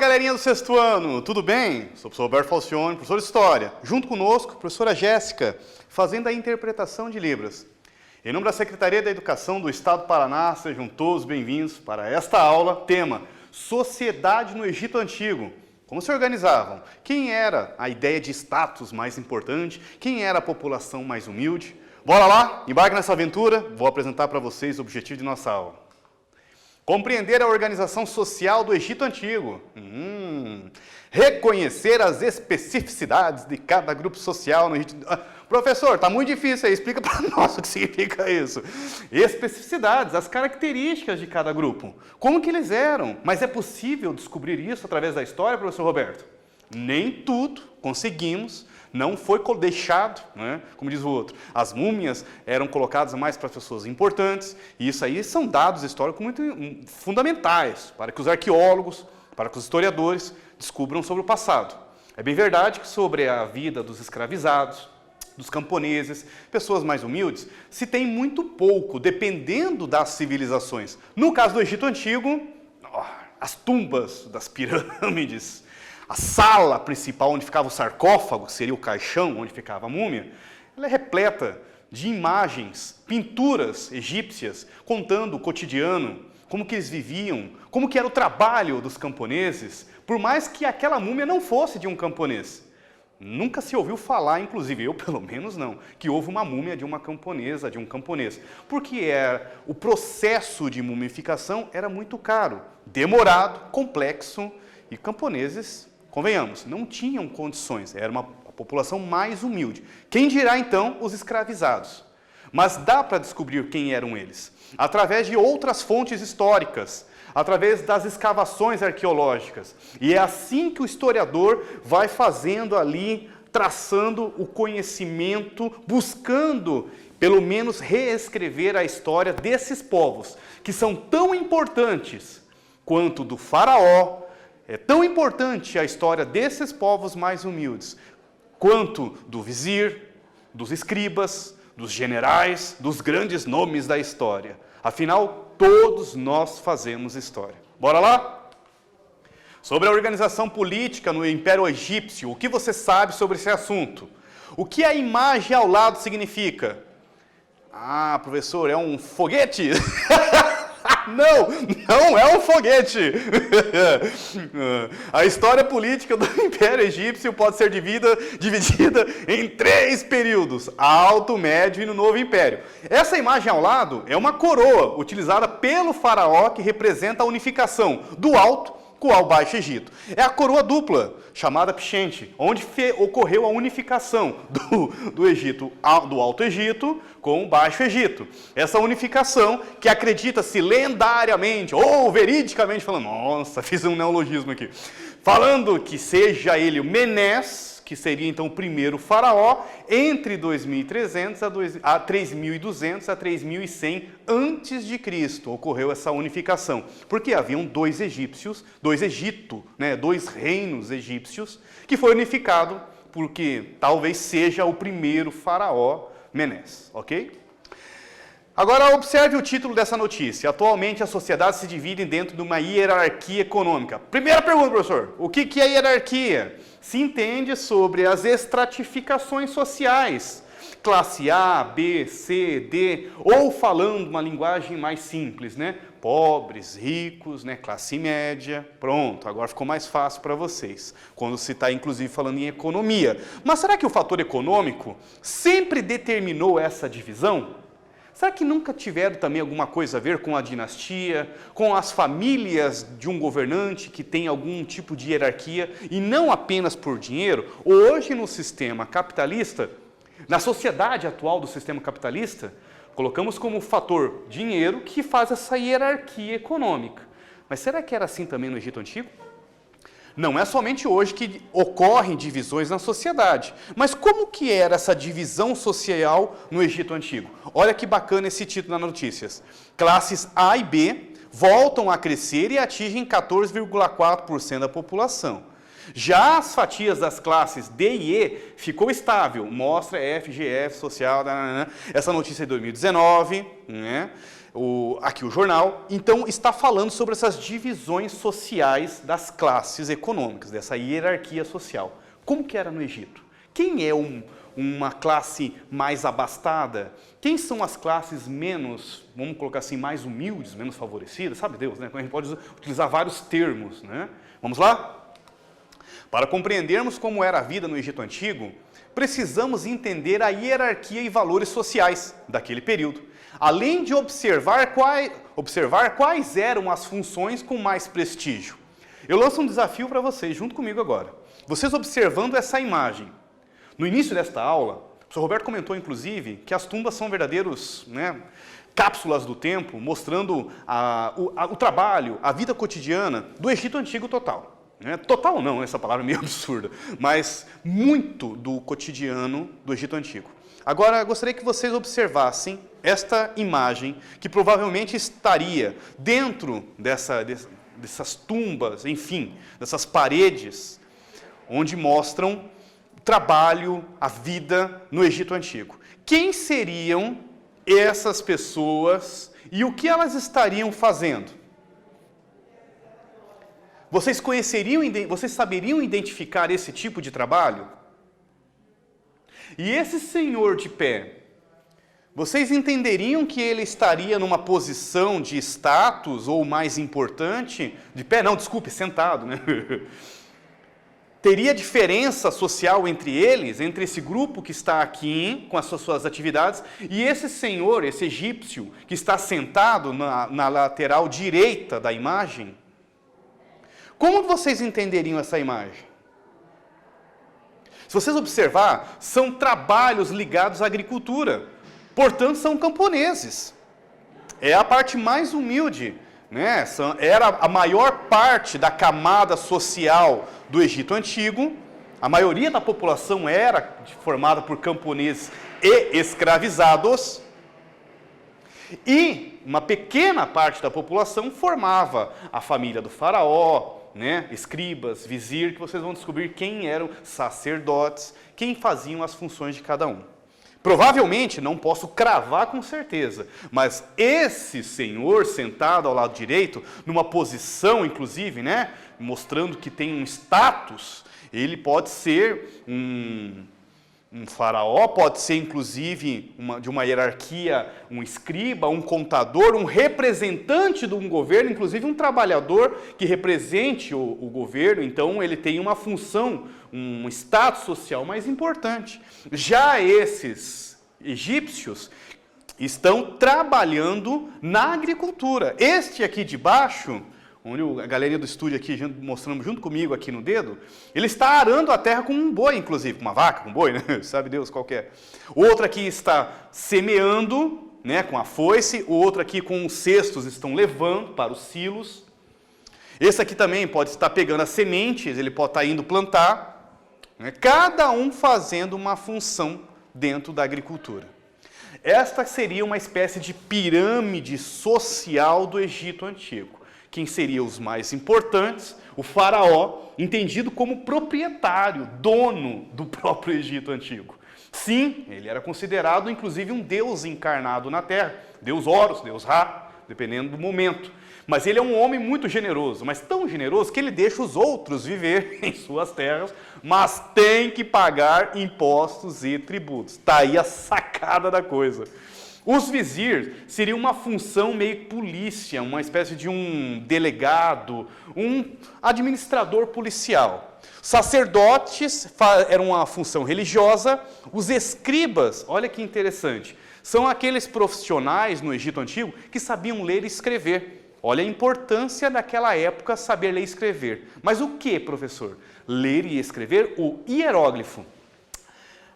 galerinha do sexto ano, tudo bem? Sou o professor Roberto Falcione, professor de História. Junto conosco, a professora Jéssica, fazendo a interpretação de Libras. Em nome da Secretaria da Educação do Estado do Paraná, sejam todos bem-vindos para esta aula, tema Sociedade no Egito Antigo. Como se organizavam? Quem era a ideia de status mais importante? Quem era a população mais humilde? Bora lá, embarque nessa aventura, vou apresentar para vocês o objetivo de nossa aula. Compreender a organização social do Egito Antigo. Reconhecer as especificidades de cada grupo social no Egito. Professor, está muito difícil aí, explica para nós o que significa isso. Especificidades, as características de cada grupo. Como que eles eram? Mas é possível descobrir isso através da história, professor Roberto? Nem tudo conseguimos. Não foi deixado, né? Como diz o outro, as múmias eram colocadas mais para pessoas importantes, e isso aí são dados históricos muito fundamentais para que os arqueólogos, para que os historiadores descubram sobre o passado. É bem verdade que sobre a vida dos escravizados, dos camponeses, pessoas mais humildes, se tem muito pouco, dependendo das civilizações. No caso do Egito Antigo, as tumbas das pirâmides, a sala principal onde ficava o sarcófago, que seria o caixão onde ficava a múmia, ela é repleta de imagens, pinturas egípcias, contando o cotidiano, como que eles viviam, como que era o trabalho dos camponeses, por mais que aquela múmia não fosse de um camponês. Nunca se ouviu falar, inclusive eu pelo menos não, que houve uma múmia de uma camponesa, de um camponês. Porque o processo de mumificação era muito caro, demorado, complexo, e camponeses, convenhamos, não tinham condições, era uma população mais humilde. Quem dirá então os escravizados? Mas dá para descobrir quem eram eles, através de outras fontes históricas, através das escavações arqueológicas. E é assim que o historiador vai fazendo ali, traçando o conhecimento, buscando, pelo menos, reescrever a história desses povos, que são tão importantes quanto do faraó. É tão importante a história desses povos mais humildes, quanto do vizir, dos escribas, dos generais, dos grandes nomes da história. Afinal, todos nós fazemos história. Bora lá? Sobre a organização política no Império Egípcio, o que você sabe sobre esse assunto? O que a imagem ao lado significa? Ah, professor, é um foguete? Não é um foguete. A história política do Império Egípcio pode ser dividida em 3 períodos, Alto, Médio e no Novo Império. Essa imagem ao lado é uma coroa utilizada pelo faraó que representa a unificação do Alto com o Baixo Egito. É a coroa dupla, chamada Pshente, onde ocorreu a unificação do Egito, do Alto Egito com o Baixo Egito. Essa unificação que acredita-se lendariamente, ou veridicamente falando, nossa, fiz um neologismo aqui, falando que seja ele o Menés, que seria então o primeiro faraó, entre 2300 a 3200 a 3100 antes de Cristo ocorreu essa unificação, porque haviam 2 Egito, né, 2 reinos egípcios, que foi unificado porque talvez seja o primeiro faraó Menés, ok? Agora, observe o título dessa notícia. Atualmente, a sociedade se divide dentro de uma hierarquia econômica. Primeira pergunta, professor. O que é hierarquia? Se entende sobre as estratificações sociais. Classe A, B, C, D, ou falando uma linguagem mais simples, né? Pobres, ricos, né? Classe média. Pronto, agora ficou mais fácil para vocês, quando se está, inclusive, falando em economia. Mas será que o fator econômico sempre determinou essa divisão? Será que nunca tiveram também alguma coisa a ver com a dinastia, com as famílias de um governante que tem algum tipo de hierarquia, e não apenas por dinheiro? Hoje, no sistema capitalista, na sociedade atual do sistema capitalista, colocamos como fator dinheiro que faz essa hierarquia econômica. Mas será que era assim também no Egito Antigo? Não é somente hoje que ocorrem divisões na sociedade, mas como que era essa divisão social no Egito Antigo? Olha que bacana esse título nas notícias. Classes A e B voltam a crescer e atingem 14,4% da população. Já as fatias das classes D e E ficou estável, mostra F, G, F, social, essa notícia é de 2019, né? Aqui o jornal, então está falando sobre essas divisões sociais das classes econômicas, dessa hierarquia social. Como que era no Egito? Quem é uma classe mais abastada? Quem são as classes menos, vamos colocar assim, mais humildes, menos favorecidas? Sabe Deus, né? A gente pode utilizar vários termos, né? Vamos lá? Para compreendermos como era a vida no Egito Antigo, precisamos entender a hierarquia e valores sociais daquele período, além de observar quais eram as funções com mais prestígio. Eu lanço um desafio para vocês, junto comigo agora. Vocês observando essa imagem. No início desta aula, o professor Roberto comentou, inclusive, que as tumbas são verdadeiros, né, cápsulas do tempo, mostrando o trabalho, a vida cotidiana do Egito Antigo total. Total não, essa palavra é meio absurda, mas muito do cotidiano do Egito Antigo. Agora, gostaria que vocês observassem esta imagem, que provavelmente estaria dentro dessas tumbas, enfim, dessas paredes, onde mostram o trabalho, a vida no Egito Antigo. Quem seriam essas pessoas e o que elas estariam fazendo? Vocês saberiam identificar esse tipo de trabalho? E esse senhor de pé, vocês entenderiam que ele estaria numa posição de status ou mais importante? De pé, não, desculpe, sentado, né? Teria diferença social entre eles, entre esse grupo que está aqui com as suas atividades e esse senhor, esse egípcio, que está sentado na lateral direita da imagem? Como vocês entenderiam essa imagem? Se vocês observar, são trabalhos ligados à agricultura, portanto são camponeses. É a parte mais humilde, né? Era a maior parte da camada social do Egito Antigo, a maioria da população era formada por camponeses e escravizados, e uma pequena parte da população formava a família do faraó, né, escribas, vizir, que vocês vão descobrir quem eram sacerdotes, quem faziam as funções de cada um. Provavelmente, não posso cravar com certeza, mas esse senhor sentado ao lado direito, numa posição, inclusive, né, mostrando que tem um status, ele pode ser um faraó, pode ser inclusive de uma hierarquia, um escriba, um contador, um representante de um governo, inclusive um trabalhador que represente o governo, então ele tem uma função, um status social mais importante. Já esses egípcios estão trabalhando na agricultura. Este aqui de baixo, onde a galerinha do estúdio aqui mostrando junto comigo aqui no dedo, ele está arando a terra com um boi, inclusive, com uma vaca, com um boi, né? Sabe Deus qual que é. O outro aqui está semeando, né, com a foice, o outro aqui com os cestos estão levando para os silos. Esse aqui também pode estar pegando as sementes, ele pode estar indo plantar, né? Cada um fazendo uma função dentro da agricultura. Esta seria uma espécie de pirâmide social do Egito Antigo. Quem seriam os mais importantes? O faraó, entendido como proprietário, dono do próprio Egito Antigo. Sim, ele era considerado inclusive um deus encarnado na terra, deus Horus, deus Ra, dependendo do momento. Mas ele é um homem muito generoso, mas tão generoso que ele deixa os outros viver em suas terras, mas tem que pagar impostos e tributos. Está aí a sacada da coisa. Os vizirs seriam uma função meio polícia, uma espécie de um delegado, um administrador policial. Sacerdotes eram uma função religiosa. Os escribas, olha que interessante, são aqueles profissionais no Egito Antigo que sabiam ler e escrever. Olha a importância daquela época saber ler e escrever. Mas o que, professor? Ler e escrever o hieróglifo.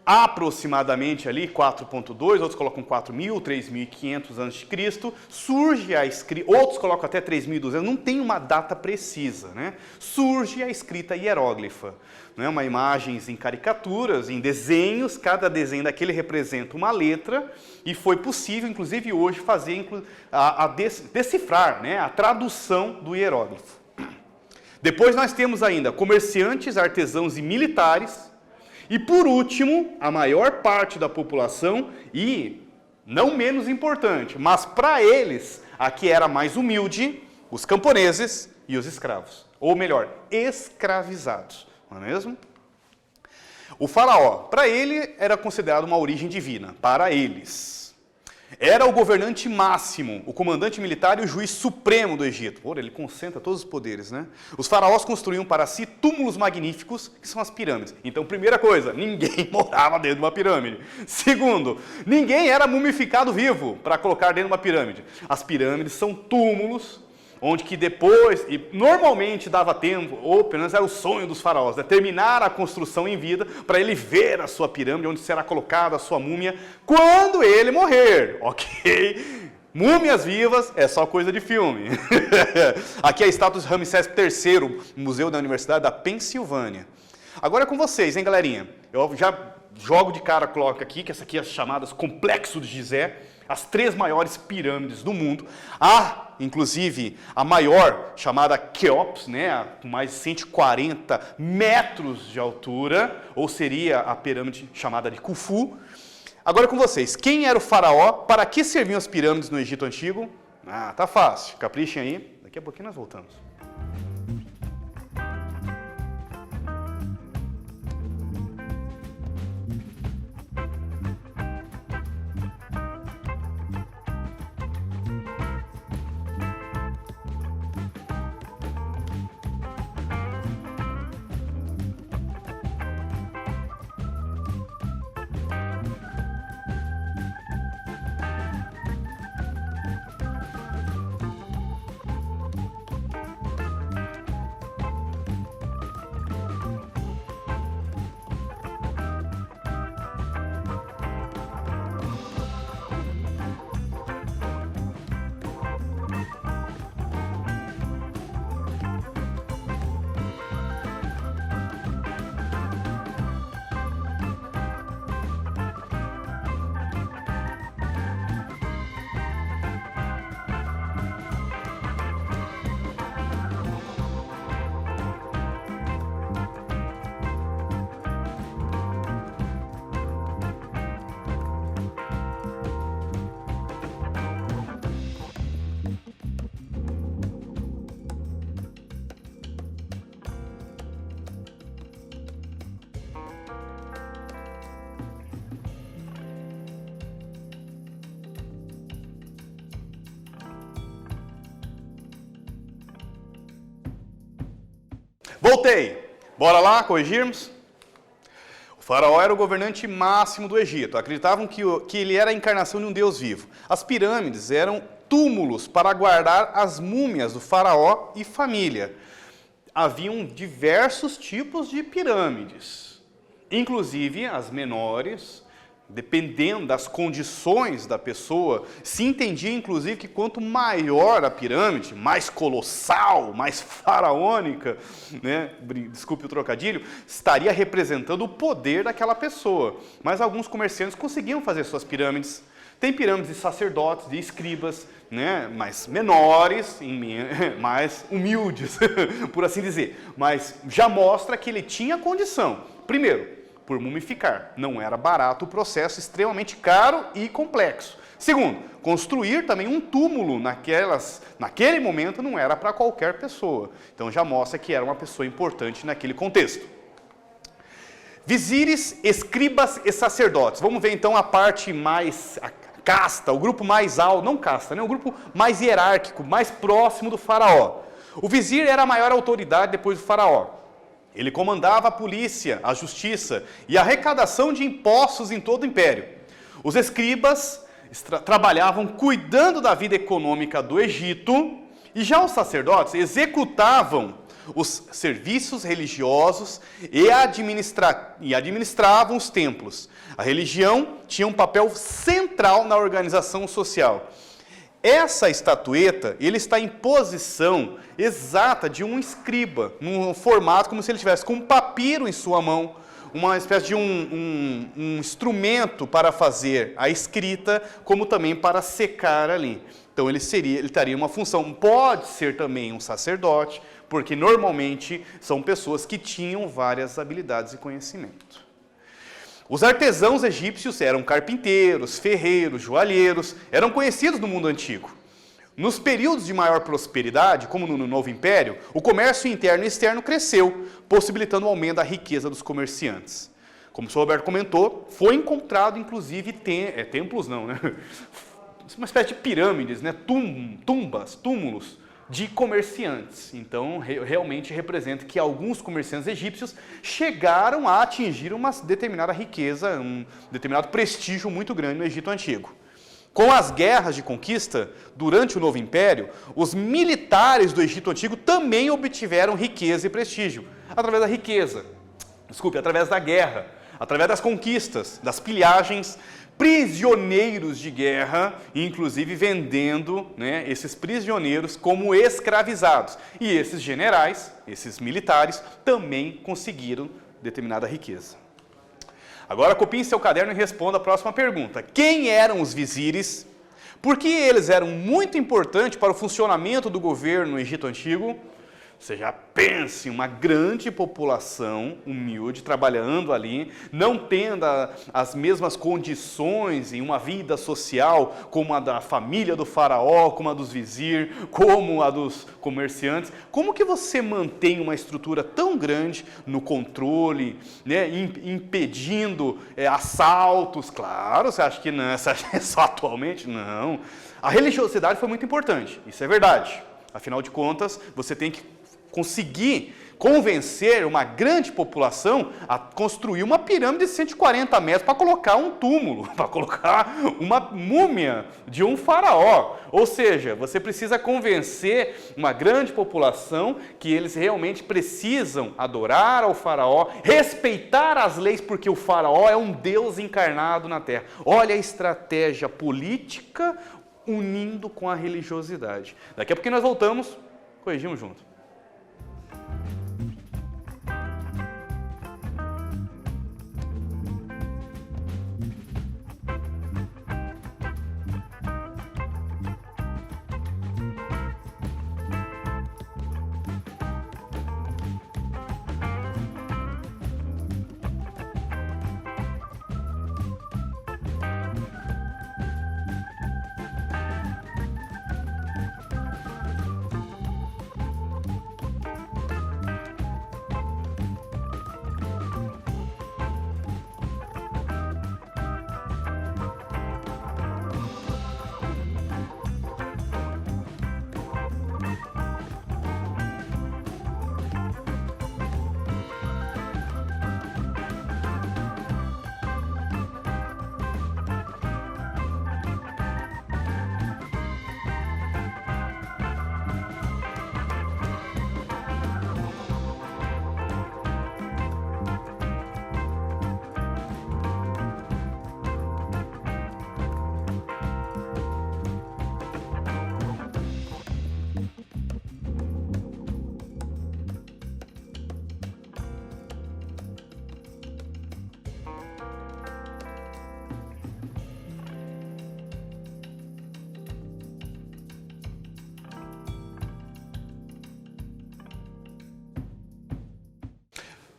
Aproximadamente ali 4.2, outros colocam 4.000, 3.500 a.C., surge a escrita, outros colocam até 3.200, não tem uma data precisa, né? Surge a escrita hieróglifa, né? Uma imagens em caricaturas, em desenhos, cada desenho daquele representa uma letra, e foi possível, inclusive hoje, fazer decifrar, né? A tradução do hieróglifo. Depois nós temos ainda comerciantes, artesãos e militares. E por último, a maior parte da população e, não menos importante, mas para eles, a que era mais humilde, os camponeses e os escravos. Ou melhor, escravizados, não é mesmo? O faraó, para ele, era considerado uma origem divina, para eles. Era o governante máximo, o comandante militar e o juiz supremo do Egito. Pô, ele concentra todos os poderes, né? Os faraós construíam para si túmulos magníficos, que são as pirâmides. Então, primeira coisa, ninguém morava dentro de uma pirâmide. Segundo, ninguém era mumificado vivo para colocar dentro de uma pirâmide. As pirâmides são túmulos, onde que depois, e normalmente dava tempo, ou pelo menos era o sonho dos faraós, terminar a construção em vida, para ele ver a sua pirâmide, onde será colocada a sua múmia, quando ele morrer, ok? Múmias vivas é só coisa de filme. Aqui é a estátua de Ramsés III, Museu da Universidade da Pensilvânia. Agora é com vocês, hein, galerinha? Eu já jogo de cara, coloco aqui, que essa aqui é as chamadas Complexo de Gizé, as 3 maiores pirâmides do mundo. Inclusive, a maior, chamada Quéops, né, com mais de 140 metros de altura, ou seria a pirâmide chamada de Khufu. Agora com vocês, quem era o faraó? Para que serviam as pirâmides no Egito Antigo? Tá fácil, caprichem aí, daqui a pouquinho nós voltamos. Voltei. Bora lá corrigirmos? O faraó era o governante máximo do Egito. Acreditavam que ele era a encarnação de um Deus vivo. As pirâmides eram túmulos para guardar as múmias do faraó e família. Haviam diversos tipos de pirâmides, inclusive as menores. Dependendo das condições da pessoa, se entendia inclusive que quanto maior a pirâmide, mais colossal, mais faraônica, né? Desculpe o trocadilho, estaria representando o poder daquela pessoa. Mas alguns comerciantes conseguiam fazer suas pirâmides. Tem pirâmides de sacerdotes, de escribas, né? Mais menores, mais humildes, por assim dizer. Mas já mostra que ele tinha condição. Primeiro, por mumificar. Não era barato o processo, extremamente caro e complexo. Segundo, construir também um túmulo naquele momento não era para qualquer pessoa. Então já mostra que era uma pessoa importante naquele contexto. Vizires, escribas e sacerdotes. Vamos ver então a parte mais casta, o grupo mais alto, não casta, né? O grupo mais hierárquico, mais próximo do faraó. O vizir era a maior autoridade depois do faraó. Ele comandava a polícia, a justiça e a arrecadação de impostos em todo o império. Os escribas trabalhavam cuidando da vida econômica do Egito e já os sacerdotes executavam os serviços religiosos e administravam os templos. A religião tinha um papel central na organização social. Essa estatueta, ele está em posição exata de um escriba, num formato como se ele estivesse com um papiro em sua mão, uma espécie de um instrumento para fazer a escrita, como também para secar ali. Então ele teria uma função, pode ser também um sacerdote, porque normalmente são pessoas que tinham várias habilidades e conhecimento. Os artesãos egípcios eram carpinteiros, ferreiros, joalheiros, eram conhecidos no mundo antigo. Nos períodos de maior prosperidade, como no Novo Império, o comércio interno e externo cresceu, possibilitando o aumento da riqueza dos comerciantes. Como o senhor Roberto comentou, foi encontrado inclusive templos não, né? Uma espécie de pirâmides, né? Túmulos de comerciantes. Então, realmente representa que alguns comerciantes egípcios chegaram a atingir uma determinada riqueza, um determinado prestígio muito grande no Egito Antigo. Com as guerras de conquista, durante o Novo Império, os militares do Egito Antigo também obtiveram riqueza e prestígio, através da guerra, através das conquistas, das pilhagens, prisioneiros de guerra, inclusive vendendo, né, esses prisioneiros como escravizados. E esses generais, esses militares, também conseguiram determinada riqueza. Agora copie em seu caderno e responda a próxima pergunta. Quem eram os vizires? Por que eles eram muito importantes para o funcionamento do governo no Egito Antigo? Você já pense, uma grande população humilde trabalhando ali, não tendo as mesmas condições em uma vida social como a da família do faraó, como a dos vizir, como a dos comerciantes. Como que você mantém uma estrutura tão grande no controle, né, impedindo assaltos? Claro, você acha que não, você acha que é só atualmente? Não. A religiosidade foi muito importante, isso é verdade. Afinal de contas, você tem que conseguir convencer uma grande população a construir uma pirâmide de 140 metros para colocar um túmulo, para colocar uma múmia de um faraó. Ou seja, você precisa convencer uma grande população que eles realmente precisam adorar ao faraó, respeitar as leis, porque o faraó é um Deus encarnado na terra. Olha a estratégia política unindo com a religiosidade. Daqui a pouco nós voltamos, corrigimos junto.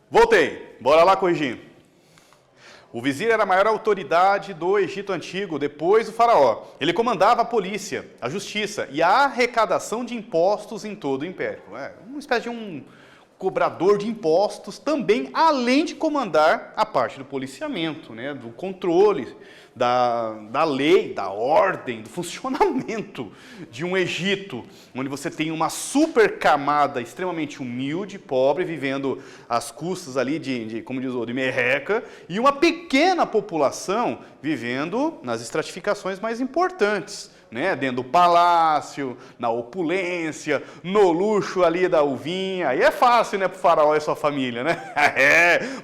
Voltei, bora lá corrigir. O vizir era a maior autoridade do Egito Antigo, depois do faraó. Ele comandava a polícia, a justiça e a arrecadação de impostos em todo o império. Uma espécie de um cobrador de impostos também, além de comandar a parte do policiamento, né, do controle, da lei, da ordem, do funcionamento de um Egito, onde você tem uma super camada extremamente humilde, pobre, vivendo às custas ali como diz o de merreca, e uma pequena população vivendo nas estratificações mais importantes, né, dentro do palácio, na opulência, no luxo ali da uvinha. Aí é fácil, né, para o faraó e sua família, né?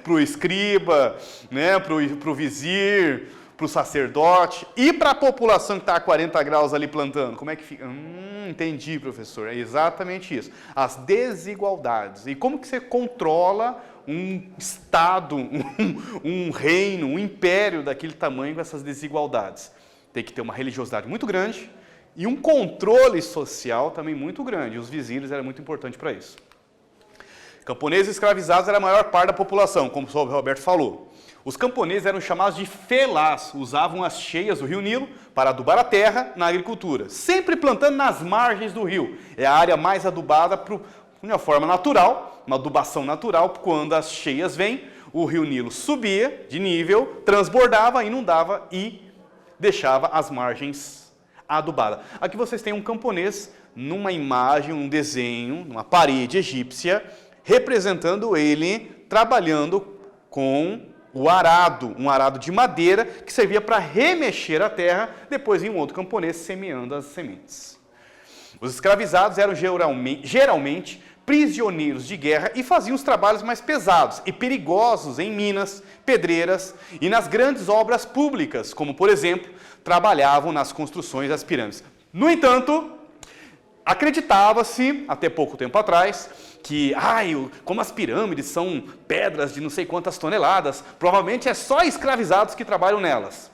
Para o escriba, né, para o vizir, para o sacerdote e para a população que está a 40 graus ali plantando. Como é que fica? Entendi, professor. É exatamente isso. As desigualdades. E como que você controla um estado, um reino, um império daquele tamanho com essas desigualdades? Tem que ter uma religiosidade muito grande e um controle social também muito grande. E os vizires eram muito importantes para isso. Camponeses escravizados era a maior parte da população, como o Roberto falou. Os camponeses eram chamados de felás, usavam as cheias do rio Nilo para adubar a terra na agricultura, sempre plantando nas margens do rio. É a área mais adubada de uma forma natural, uma adubação natural, quando as cheias vêm, o rio Nilo subia de nível, transbordava, inundava e deixava as margens adubadas. Aqui vocês têm um camponês numa imagem, um desenho, numa parede egípcia, representando ele trabalhando com o arado, um arado de madeira que servia para remexer a terra, depois em um outro camponês semeando as sementes. Os escravizados eram geralmente prisioneiros de guerra e faziam os trabalhos mais pesados e perigosos em minas, pedreiras e nas grandes obras públicas, como, por exemplo, trabalhavam nas construções das pirâmides. No entanto, acreditava-se, até pouco tempo atrás, que, como as pirâmides são pedras de não sei quantas toneladas, provavelmente é só escravizados que trabalham nelas.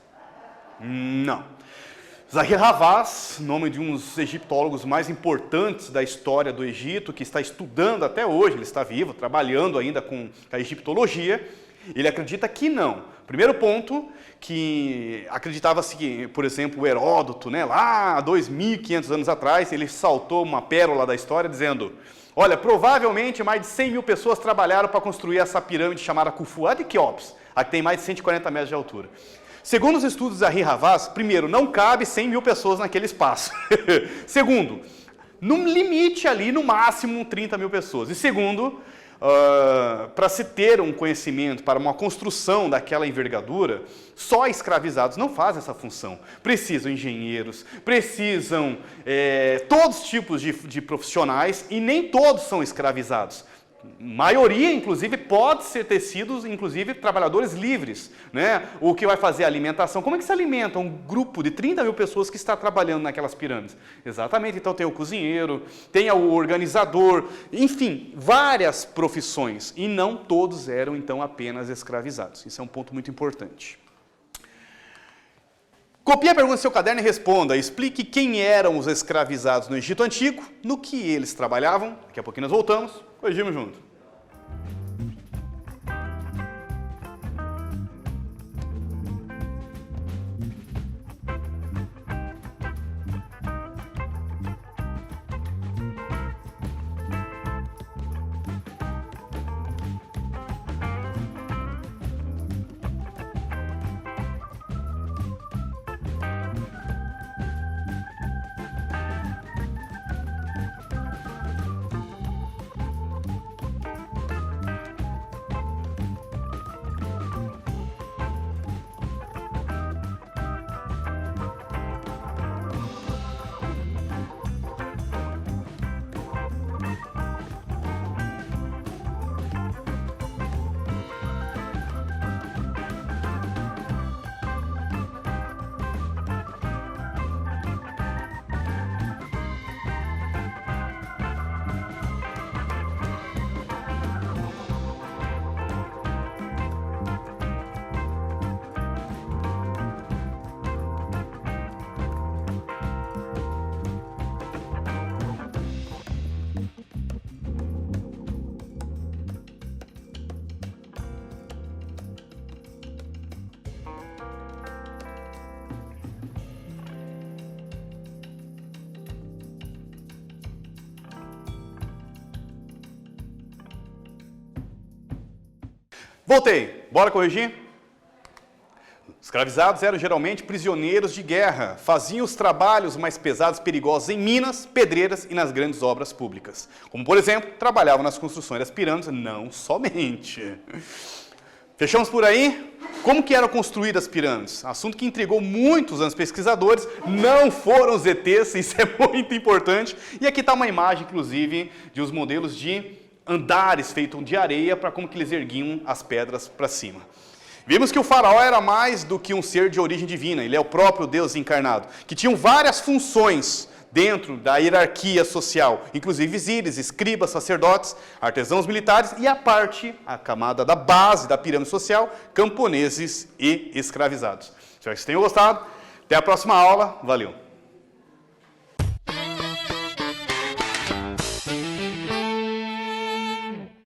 Não. Zahi Hawass, nome de um dos egiptólogos mais importantes da história do Egito, que está estudando até hoje, ele está vivo, trabalhando ainda com a egiptologia, ele acredita que não. Primeiro ponto, que acreditava-se que, por exemplo, o Heródoto, lá há 2.500 anos atrás, ele saltou uma pérola da história dizendo: olha, provavelmente mais de 100 mil pessoas trabalharam para construir essa pirâmide chamada Khufu, a de Quéops, a que tem mais de 140 metros de altura. Segundo os estudos da Zahi Hawass, primeiro, não cabe 100 mil pessoas naquele espaço. Segundo, no limite ali, no máximo 30 mil pessoas. E segundo, para se ter um conhecimento, para uma construção daquela envergadura, só escravizados não fazem essa função. Precisam engenheiros, precisam todos os tipos de profissionais e nem todos são escravizados. Maioria, inclusive, pode ser tecidos, inclusive, trabalhadores livres, né? O que vai fazer a alimentação. Como é que se alimenta um grupo de 30 mil pessoas que está trabalhando naquelas pirâmides? Exatamente, então tem o cozinheiro, tem o organizador, enfim, várias profissões. E não todos eram, então, apenas escravizados. Isso é um ponto muito importante. Copie a pergunta do seu caderno e responda. Explique quem eram os escravizados no Egito Antigo, no que eles trabalhavam. Daqui a pouquinho nós voltamos. Corrigimos junto. Voltei. Bora corrigir? Escravizados eram geralmente prisioneiros de guerra, faziam os trabalhos mais pesados e perigosos em minas, pedreiras e nas grandes obras públicas. Como, por exemplo, trabalhavam nas construções das pirâmides, não somente. Fechamos por aí? Como que eram construídas as pirâmides? Assunto que intrigou muitos anos pesquisadores, não foram os ETs, isso é muito importante. E aqui está uma imagem, inclusive, de uns modelos de andares feitos de areia para como que eles erguiam as pedras para cima. Vimos que o faraó era mais do que um ser de origem divina, ele é o próprio Deus encarnado, que tinham várias funções dentro da hierarquia social, inclusive vizires, escribas, sacerdotes, artesãos militares e a camada da base da pirâmide social, camponeses e escravizados. Espero que vocês tenham gostado. Até a próxima aula. Valeu!